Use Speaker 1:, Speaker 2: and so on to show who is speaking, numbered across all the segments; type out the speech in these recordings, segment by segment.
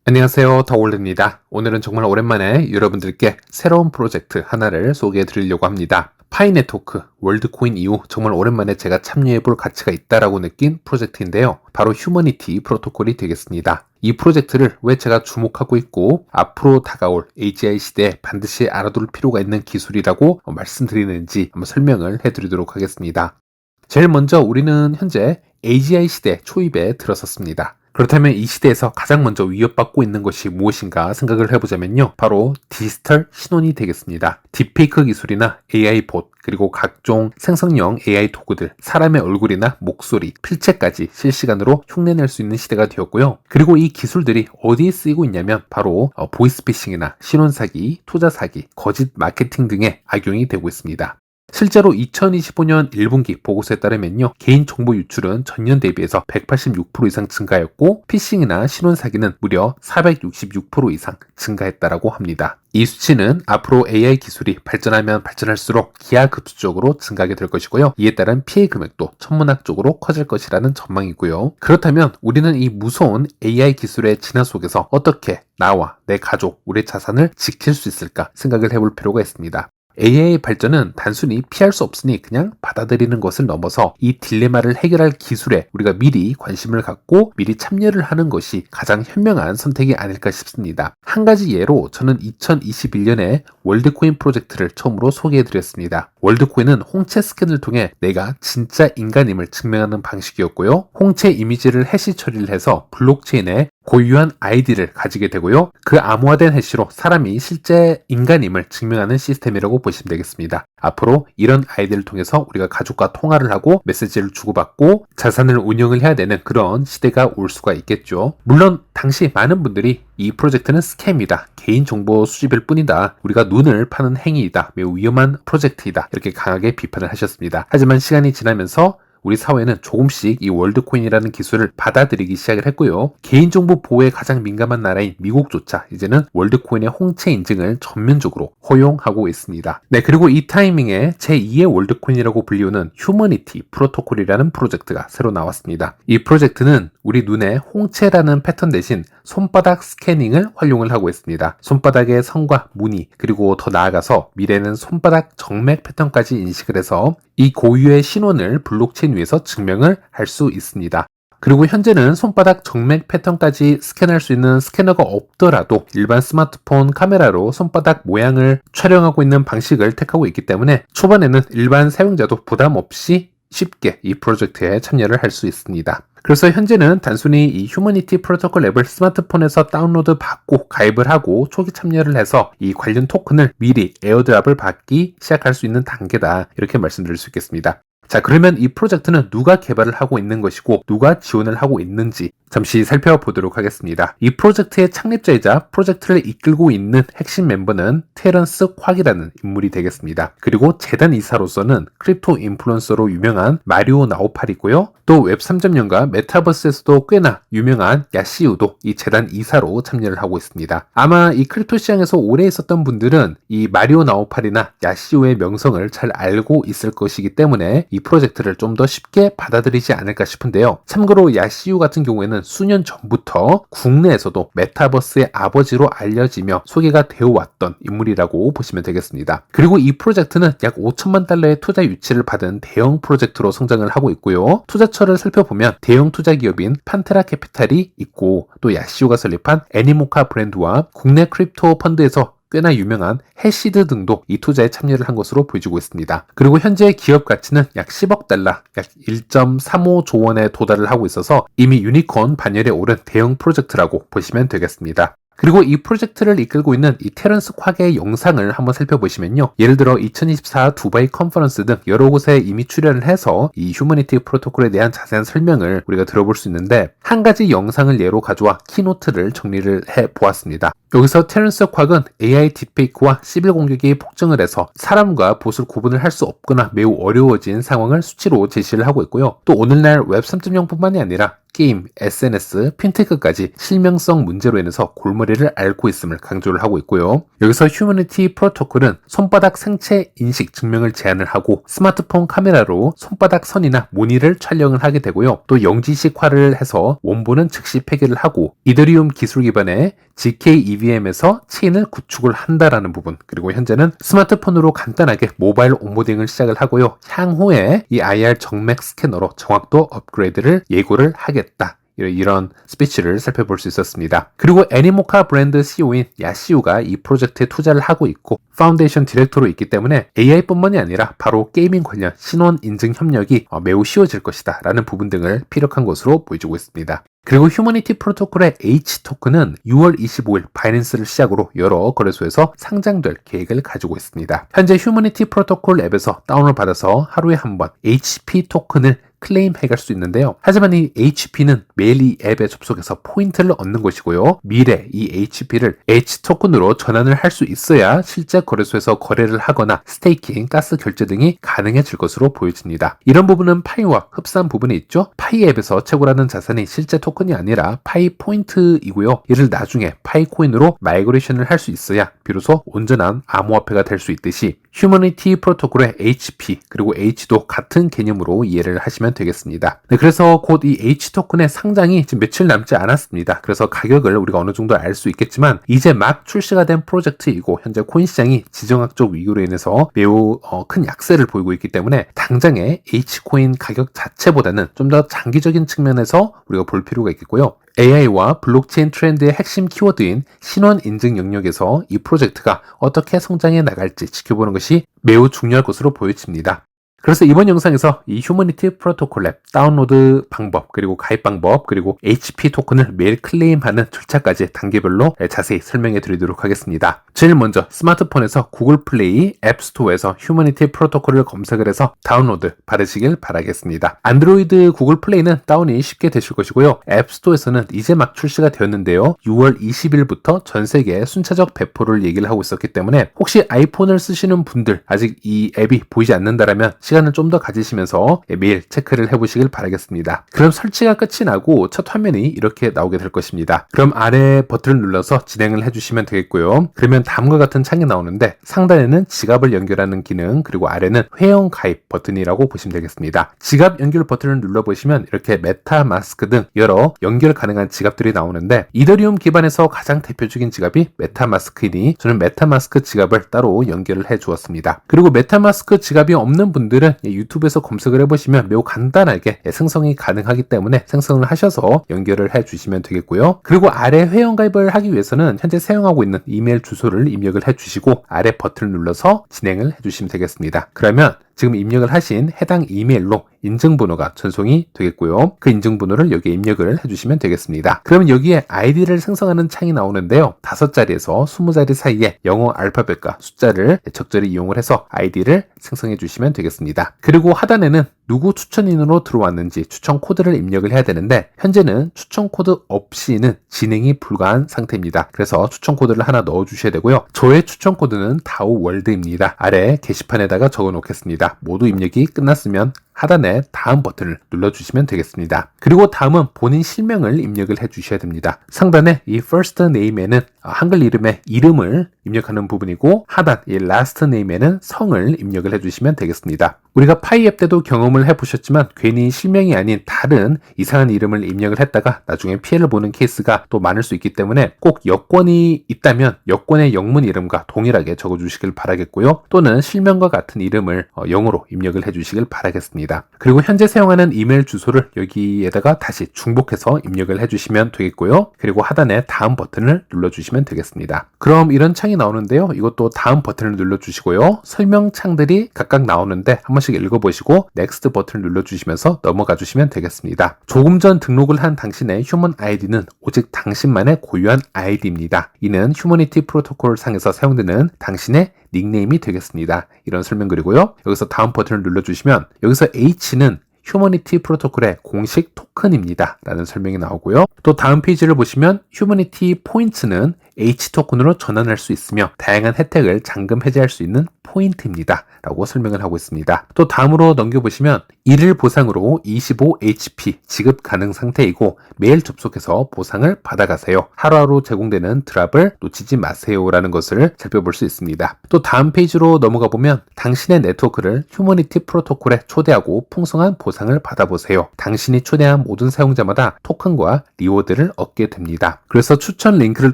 Speaker 1: 안녕하세요, 더올입니다. 오늘은 정말 오랜만에 여러분들께 새로운 프로젝트 하나를 소개해 드리려고 합니다. 파이네토크, 월드코인 이후 정말 오랜만에 제가 참여해 볼 가치가 있다라고 느낀 프로젝트인데요. 바로 휴머니티 프로토콜이 되겠습니다. 이 프로젝트를 왜 제가 주목하고 있고 앞으로 다가올 AGI 시대에 반드시 알아둘 필요가 있는 기술이라고 말씀드리는지 한번 설명을 해드리도록 하겠습니다. 제일 먼저 우리는 현재 AGI 시대 초입에 들어섰습니다. 그렇다면 이 시대에서 가장 먼저 위협받고 있는 것이 무엇인가 생각을 해보자면요. 바로 디지털 신원이 되겠습니다. 딥페이크 기술이나 AI 봇, 그리고 각종 생성형 AI 도구들, 사람의 얼굴이나 목소리, 필체까지 실시간으로 흉내낼 수 있는 시대가 되었고요. 그리고 이 기술들이 어디에 쓰이고 있냐면 바로 보이스피싱이나 신원사기, 투자사기, 거짓 마케팅 등에 악용이 되고 있습니다. 실제로 2025년 1분기 보고서에 따르면요. 개인정보 유출은 전년 대비해서 186% 이상 증가했고 피싱이나 신원사기는 무려 466% 이상 증가했다라고 합니다. 이 수치는 앞으로 AI 기술이 발전하면 발전할수록 기하급수적으로 증가하게 될 것이고요. 이에 따른 피해 금액도 천문학적으로 커질 것이라는 전망이고요. 그렇다면 우리는 이 무서운 AI 기술의 진화 속에서 어떻게 나와 내 가족, 우리의 자산을 지킬 수 있을까 생각을 해볼 필요가 있습니다. AI 발전은 단순히 피할 수 없으니 그냥 받아들이는 것을 넘어서 이 딜레마를 해결할 기술에 우리가 미리 관심을 갖고 미리 참여를 하는 것이 가장 현명한 선택이 아닐까 싶습니다. 한 가지 예로 저는 2021년에 월드코인 프로젝트를 처음으로 소개해드렸습니다. 월드코인은 홍채 스캔을 통해 내가 진짜 인간임을 증명하는 방식이었고요. 홍채 이미지를 해시 처리를 해서 블록체인에 고유한 아이디를 가지게 되고요. 그 암호화된 해시로 사람이 실제 인간임을 증명하는 시스템이라고 보시면 되겠습니다. 앞으로 이런 아이디를 통해서 우리가 가족과 통화를 하고 메시지를 주고받고 자산을 운영을 해야 되는 그런 시대가 올 수가 있겠죠. 물론 당시 많은 분들이 이 프로젝트는 스캠이다, 개인정보 수집일 뿐이다, 우리가 눈을 파는 행위이다, 매우 위험한 프로젝트이다 이렇게 강하게 비판을 하셨습니다. 하지만 시간이 지나면서 우리 사회는 조금씩 이 월드코인이라는 기술을 받아들이기 시작을 했고요. 개인정보 보호에 가장 민감한 나라인 미국조차 이제는 월드코인의 홍채 인증을 전면적으로 허용하고 있습니다. 네, 그리고 이 타이밍에 제2의 월드코인이라고 불리우는 휴머니티 프로토콜이라는 프로젝트가 새로 나왔습니다. 이 프로젝트는 우리 눈에 홍채라는 패턴 대신 손바닥 스캐닝을 활용을 하고 있습니다. 손바닥의 선과 무늬, 그리고 더 나아가서 미래는 손바닥 정맥 패턴까지 인식을 해서 이 고유의 신원을 블록체인 위에서 증명을 할 수 있습니다. 그리고 현재는 손바닥 정맥 패턴까지 스캔할 수 있는 스캐너가 없더라도 일반 스마트폰 카메라로 손바닥 모양을 촬영하고 있는 방식을 택하고 있기 때문에 초반에는 일반 사용자도 부담 없이 쉽게 이 프로젝트에 참여를 할 수 있습니다. 그래서 현재는 단순히 이 휴머니티 프로토콜 앱을 스마트폰에서 다운로드 받고 가입을 하고 초기 참여를 해서 이 관련 토큰을 미리 에어드랍을 받기 시작할 수 있는 단계다, 이렇게 말씀드릴 수 있겠습니다. 자, 그러면 이 프로젝트는 누가 개발을 하고 있는 것이고 누가 지원을 하고 있는지 잠시 살펴보도록 하겠습니다. 이 프로젝트의 창립자이자 프로젝트를 이끌고 있는 핵심 멤버는 테런스 콱이라는 인물이 되겠습니다. 그리고 재단 이사로서는 크립토 인플루언서로 유명한 마리오 나우팔이고요. 또 웹 3.0과 메타버스에서도 꽤나 유명한 야시우도 이 재단 이사로 참여를 하고 있습니다. 아마 이 크립토 시장에서 오래 있었던 분들은 이 마리오 나우팔이나 야시우의 명성을 잘 알고 있을 것이기 때문에 이 프로젝트를 좀 더 쉽게 받아들이지 않을까 싶은데요. 참고로 야시우 같은 경우에는 수년 전부터 국내에서도 메타버스의 아버지로 알려지며 소개가 되어 왔던 인물이라고 보시면 되겠습니다. 그리고 이 프로젝트는 약 5천만 달러의 투자 유치를 받은 대형 프로젝트로 성장을 하고 있고요. 투자처를 살펴보면 대형 투자 기업인 판테라 캐피탈이 있고 또 야시우가 설립한 애니모카 브랜드와 국내 크립토 펀드에서 꽤나 유명한 해시드 등도 이 투자에 참여를 한 것으로 보여지고 있습니다. 그리고 현재 기업 가치는 약 10억 달러, 약 1.35조 원에 도달을 하고 있어서 이미 유니콘 반열에 오른 대형 프로젝트라고 보시면 되겠습니다. 그리고 이 프로젝트를 이끌고 있는 이 테런스 콱의 영상을 한번 살펴보시면요. 예를 들어 2024 두바이 컨퍼런스 등 여러 곳에 이미 출연을 해서 이 휴머니티 프로토콜에 대한 자세한 설명을 우리가 들어볼 수 있는데 한 가지 영상을 예로 가져와 키노트를 정리를 해보았습니다. 여기서 테런스 콱은 AI 딥페이크와 시빌 공격이 폭증을 해서 사람과 봇을 구분을 할 수 없거나 매우 어려워진 상황을 수치로 제시를 하고 있고요. 또 오늘날 웹 3.0뿐만이 아니라 게임, SNS, 핀테크까지 실명성 문제로 인해서 골머리를 앓고 있음을 강조를 하고 있고요. 여기서 휴머니티 프로토콜은 손바닥 생체 인식 증명을 제한을 하고 스마트폰 카메라로 손바닥 선이나 무늬를 촬영을 하게 되고요. 또 영지식화를 해서 원본은 즉시 폐기를 하고 이더리움 기술 기반의 GK EVM에서 체인을 구축을 한다라는 부분, 그리고 현재는 스마트폰으로 간단하게 모바일 온보딩을 시작을 하고요. 향후에 이 IR 정맥 스캐너로 정확도 업그레이드를 예고를 하겠다. 이런 스피치를 살펴볼 수 있었습니다. 그리고 애니모카 브랜드 CEO인 야시우가 이 프로젝트에 투자를 하고 있고 파운데이션 디렉터로 있기 때문에 AI뿐만이 아니라 바로 게이밍 관련 신원 인증 협력이 매우 쉬워질 것이다 라는 부분 등을 피력한 것으로 보여지고 있습니다. 그리고 휴머니티 프로토콜의 H 토큰은 6월 25일 바이낸스를 시작으로 여러 거래소에서 상장될 계획을 가지고 있습니다. 현재 휴머니티 프로토콜 앱에서 다운을 받아서 하루에 한 번 HP 토큰을 클레임해갈 수 있는데요. 하지만 이 HP는 매일 이 앱에 접속해서 포인트를 얻는 것이고요. 미래 이 HP를 H 토큰으로 전환을 할 수 있어야 실제 거래소에서 거래를 하거나 스테이킹, 가스 결제 등이 가능해질 것으로 보여집니다. 이런 부분은 파이와 흡사한 부분이 있죠. 파이 앱에서 채굴하는 자산이 실제 토큰이 아니라 파이 포인트이고요. 이를 나중에 파이 코인으로 마이그레이션을 할 수 있어야 비로소 온전한 암호화폐가 될 수 있듯이 휴머니티 프로토콜의 HP 그리고 H도 같은 개념으로 이해를 하시면 되겠습니다. 네, 그래서 곧 이 H 토큰의 상장이 지금 며칠 남지 않았습니다. 그래서 가격을 우리가 어느 정도 알 수 있겠지만 이제 막 출시가 된 프로젝트이고 현재 코인 시장이 지정학적 위기로 인해서 매우 큰 약세를 보이고 있기 때문에 당장의 H코인 가격 자체보다는 좀 더 장기적인 측면에서 우리가 볼 필요가 있겠고요. AI와 블록체인 트렌드의 핵심 키워드인 신원 인증 영역에서 이 프로젝트가 어떻게 성장해 나갈지 지켜보는 것이 매우 중요할 것으로 보여집니다. 그래서 이번 영상에서 이 휴머니티 프로토콜 앱 다운로드 방법, 그리고 가입 방법, 그리고 HP 토큰을 매일 클레임하는 절차까지 단계별로 자세히 설명해 드리도록 하겠습니다. 제일 먼저 스마트폰에서 구글 플레이 앱 스토어에서 휴머니티 프로토콜을 검색을 해서 다운로드 받으시길 바라겠습니다. 안드로이드 구글 플레이는 다운이 쉽게 되실 것이고요. 앱 스토어에서는 이제 막 출시가 되었는데요. 6월 20일부터 전 세계에 순차적 배포를 얘기를 하고 있었기 때문에 혹시 아이폰을 쓰시는 분들 아직 이 앱이 보이지 않는다라면 시간을 좀 더 가지시면서 매일 체크를 해보시길 바라겠습니다. 그럼 설치가 끝이 나고 첫 화면이 이렇게 나오게 될 것입니다. 그럼 아래 버튼을 눌러서 진행을 해주시면 되겠고요. 그러면 다음과 같은 창이 나오는데 상단에는 지갑을 연결하는 기능, 그리고 아래는 회원 가입 버튼이라고 보시면 되겠습니다. 지갑 연결 버튼을 눌러보시면 이렇게 메타마스크 등 여러 연결 가능한 지갑들이 나오는데 이더리움 기반에서 가장 대표적인 지갑이 메타마스크이니 저는 메타마스크 지갑을 따로 연결을 해 주었습니다. 그리고 메타마스크 지갑이 없는 분들은 유튜브에서 검색을 해보시면 매우 간단하게 생성이 가능하기 때문에 생성을 하셔서 연결을 해주시면 되겠고요. 그리고 아래 회원가입을 하기 위해서는 현재 사용하고 있는 이메일 주소를 입력을 해주시고 아래 버튼을 눌러서 진행을 해주시면 되겠습니다. 그러면 지금 입력을 하신 해당 이메일로 인증번호가 전송이 되겠고요. 그 인증번호를 여기에 입력을 해주시면 되겠습니다. 그러면 여기에 아이디를 생성하는 창이 나오는데요. 5자리에서 20자리 사이에 영어 알파벳과 숫자를 적절히 이용을 해서 아이디를 생성해 주시면 되겠습니다. 그리고 하단에는 누구 추천인으로 들어왔는지 추천 코드를 입력을 해야 되는데 현재는 추천 코드 없이는 진행이 불가한 상태입니다. 그래서 추천 코드를 하나 넣어 주셔야 되고요. 저의 추천 코드는 다오월드입니다. 아래 게시판에다가 적어 놓겠습니다. 모두 입력이 끝났으면 하단에 다음 버튼을 눌러주시면 되겠습니다. 그리고 다음은 본인 실명을 입력을 해주셔야 됩니다. 상단에 이 first name에는 한글 이름의 이름을 입력하는 부분이고 하단 이 last name에는 성을 입력을 해주시면 되겠습니다. 우리가 파이 앱 때도 경험을 해보셨지만 괜히 실명이 아닌 다른 이상한 이름을 입력을 했다가 나중에 피해를 보는 케이스가 또 많을 수 있기 때문에 꼭 여권이 있다면 여권의 영문 이름과 동일하게 적어주시길 바라겠고요. 또는 실명과 같은 이름을 영어로 입력을 해주시길 바라겠습니다. 그리고 현재 사용하는 이메일 주소를 여기에다가 다시 중복해서 입력을 해주시면 되겠고요. 그리고 하단에 다음 버튼을 눌러주시면 되겠습니다. 그럼 이런 창이 나오는데요. 이것도 다음 버튼을 눌러주시고요. 설명창들이 각각 나오는데 한 번씩 읽어보시고 넥스트 버튼을 눌러주시면서 넘어가 주시면 되겠습니다. 조금 전 등록을 한 당신의 휴먼 아이디는 오직 당신만의 고유한 아이디입니다. 이는 휴머니티 프로토콜 상에서 사용되는 당신의 닉네임이 되겠습니다. 이런 설명글이고요. 여기서 다음 버튼을 눌러주시면 여기서 H는 휴머니티 프로토콜의 공식 토큰입니다. 라는 설명이 나오고요. 또 다음 페이지를 보시면 휴머니티 포인트는 H 토큰으로 전환할 수 있으며 다양한 혜택을 잠금 해제할 수 있는 포인트입니다 라고 설명을 하고 있습니다. 또 다음으로 넘겨보시면 1일 보상으로 25HP 지급 가능 상태이고 매일 접속해서 보상을 받아가세요. 하루하루 제공되는 드랍을 놓치지 마세요 라는 것을 살펴볼 수 있습니다. 또 다음 페이지로 넘어가 보면 당신의 네트워크를 휴머니티 프로토콜에 초대하고 풍성한 보상을 받아보세요. 당신이 초대한 모든 사용자마다 토큰과 리워드를 얻게 됩니다. 그래서 추천 링크를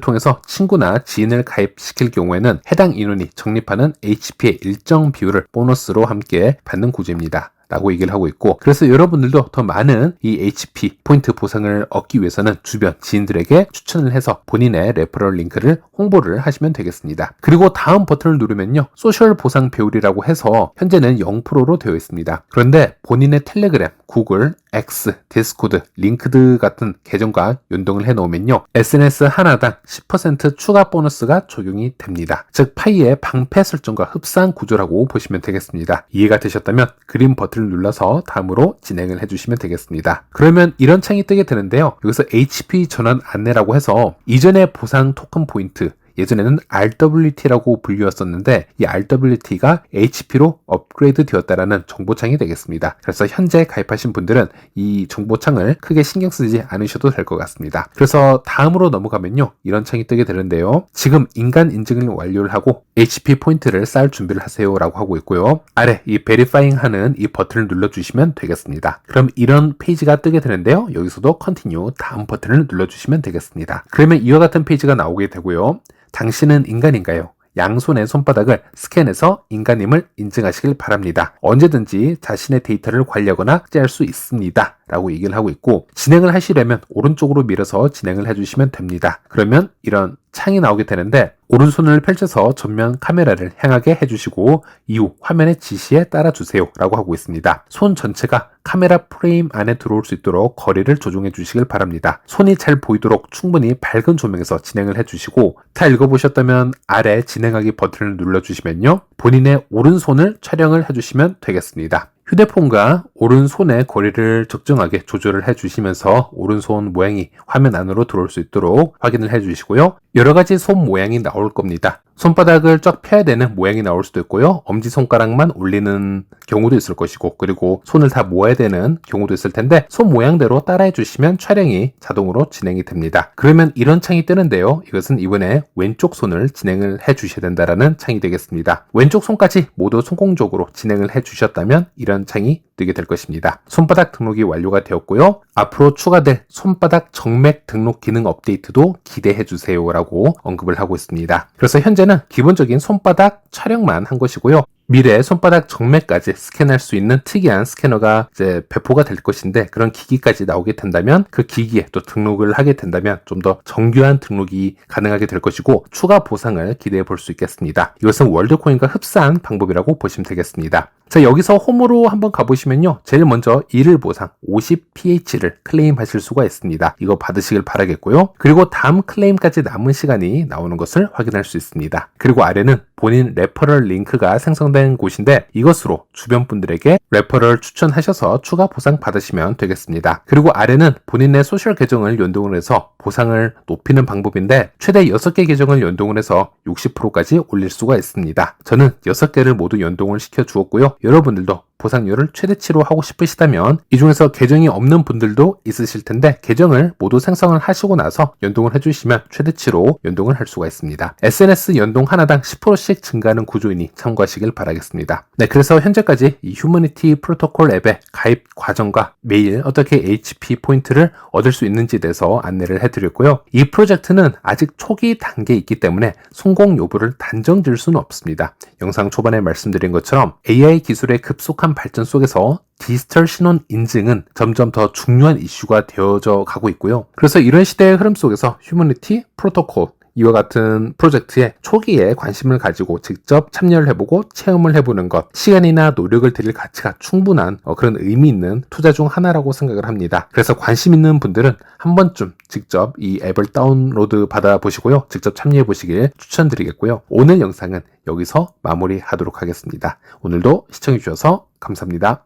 Speaker 1: 통해서 친구나 지인을 가입시킬 경우에는 해당 인원이 적립하는 HP의 일정 비율을 보너스로 함께 받는 구조입니다 라고 얘기를 하고 있고, 그래서 여러분들도 더 많은 이 HP 포인트 보상을 얻기 위해서는 주변 지인들에게 추천을 해서 본인의 레퍼럴 링크를 홍보를 하시면 되겠습니다. 그리고 다음 버튼을 누르면요, 소셜 보상 배율이라고 해서 현재는 0%로 되어 있습니다. 그런데 본인의 텔레그램, 구글, X, 디스코드, 링크드 같은 계정과 연동을 해놓으면요, SNS 하나당 10% 추가 보너스가 적용이 됩니다. 즉 파이의 방패 설정과 흡사한 구조라고 보시면 되겠습니다. 이해가 되셨다면 그림 버튼을 눌러서 다음으로 진행을 해주시면 되겠습니다. 그러면 이런 창이 뜨게 되는데요, 여기서 HP 전환 안내라고 해서 이전의 보상 토큰 포인트, 예전에는 RWT라고 불리웠었는데 이 RWT가 HP로 업그레이드 되었다라는 정보창이 되겠습니다. 그래서 현재 가입하신 분들은 이 정보창을 크게 신경 쓰지 않으셔도 될 것 같습니다. 그래서 다음으로 넘어가면요, 이런 창이 뜨게 되는데요, 지금 인간 인증을 완료를 하고 HP 포인트를 쌓을 준비를 하세요 라고 하고 있고요, 아래 이 베리파잉 하는 이 버튼을 눌러주시면 되겠습니다. 그럼 이런 페이지가 뜨게 되는데요, 여기서도 컨티뉴 다음 버튼을 눌러주시면 되겠습니다. 그러면 이와 같은 페이지가 나오게 되고요, 당신은 인간인가요? 양손의 손바닥을 스캔해서 인간임을 인증하시길 바랍니다. 언제든지 자신의 데이터를 관리하거나 짤 수 있습니다 라고 얘기를 하고 있고, 진행을 하시려면 오른쪽으로 밀어서 진행을 해주시면 됩니다. 그러면 이런 창이 나오게 되는데 오른손을 펼쳐서 전면 카메라를 향하게 해주시고 이후 화면의 지시에 따라주세요 라고 하고 있습니다. 손 전체가 카메라 프레임 안에 들어올 수 있도록 거리를 조정해 주시길 바랍니다. 손이 잘 보이도록 충분히 밝은 조명에서 진행을 해주시고, 다 읽어보셨다면 아래 진행하기 버튼을 눌러주시면요, 본인의 오른손을 촬영을 해주시면 되겠습니다. 휴대폰과 오른손의 거리를 적정하게 조절을 해주시면서 오른손 모양이 화면 안으로 들어올 수 있도록 확인을 해주시고요, 여러가지 손 모양이 나올 겁니다. 손바닥을 쫙 펴야 되는 모양이 나올 수도 있고요, 엄지손가락만 올리는 경우도 있을 것이고, 그리고 손을 다 모아야 되는 경우도 있을 텐데 손 모양대로 따라해 주시면 촬영이 자동으로 진행이 됩니다. 그러면 이런 창이 뜨는데요, 이것은 이번에 왼쪽 손을 진행을 해 주셔야 된다라는 창이 되겠습니다. 왼쪽 손까지 모두 성공적으로 진행을 해 주셨다면 이런 창이 뜨게 될 것입니다. 손바닥 등록이 완료가 되었고요, 앞으로 추가될 손바닥 정맥 등록 기능 업데이트도 기대해 주세요 라고 언급을 하고 있습니다. 그래서 현재는 기본적인 손바닥 촬영만 한 것이고요, 미래 손바닥 정맥까지 스캔할 수 있는 특이한 스캐너가 이제 배포가 될 것인데, 그런 기기까지 나오게 된다면 그 기기에 또 등록을 하게 된다면 좀 더 정교한 등록이 가능하게 될 것이고 추가 보상을 기대해 볼 수 있겠습니다. 이것은 월드코인과 흡사한 방법이라고 보시면 되겠습니다. 자, 여기서 홈으로 한번 가보시면요, 제일 먼저 1일 보상 50PH를 클레임하실 수가 있습니다. 이거 받으시길 바라겠고요, 그리고 다음 클레임까지 남은 시간이 나오는 것을 확인할 수 있습니다. 그리고 아래는 본인 레퍼럴 링크가 생성된 곳인데 이것으로 주변 분들에게 레퍼럴 추천하셔서 추가 보상 받으시면 되겠습니다. 그리고 아래는 본인의 소셜 계정을 연동을 해서 보상을 높이는 방법인데 최대 6개 계정을 연동을 해서 60%까지 올릴 수가 있습니다. 저는 6개를 모두 연동을 시켜 주었고요, 여러분들도 보상료를 최대치로 하고 싶으시다면 이 중에서 계정이 없는 분들도 있으실 텐데 계정을 모두 생성을 하시고 나서 연동을 해주시면 최대치로 연동을 할 수가 있습니다. SNS 연동 하나당 10%씩 증가하는 구조이니 참고하시길 바라겠습니다. 네, 그래서 현재까지 이 휴머니티 프로토콜 앱의 가입 과정과 매일 어떻게 HP 포인트를 얻을 수 있는지에 대해서 안내를 해드렸고요. 이 프로젝트는 아직 초기 단계에 있기 때문에 성공 여부를 단정 지을 수는 없습니다. 영상 초반에 말씀드린 것처럼 AI 기술의 급속한 발전 속에서 디지털 신원 인증은 점점 더 중요한 이슈가 되어져 가고 있고요. 그래서 이런 시대의 흐름 속에서 휴머니티 프로토콜 이와 같은 프로젝트에 초기에 관심을 가지고 직접 참여를 해보고 체험을 해보는 것, 시간이나 노력을 들일 가치가 충분한 그런 의미 있는 투자 중 하나라고 생각을 합니다. 그래서 관심 있는 분들은 한 번쯤 직접 이 앱을 다운로드 받아보시고요, 직접 참여해 보시길 추천드리겠고요. 오늘 영상은 여기서 마무리하도록 하겠습니다. 오늘도 시청해 주셔서 감사합니다.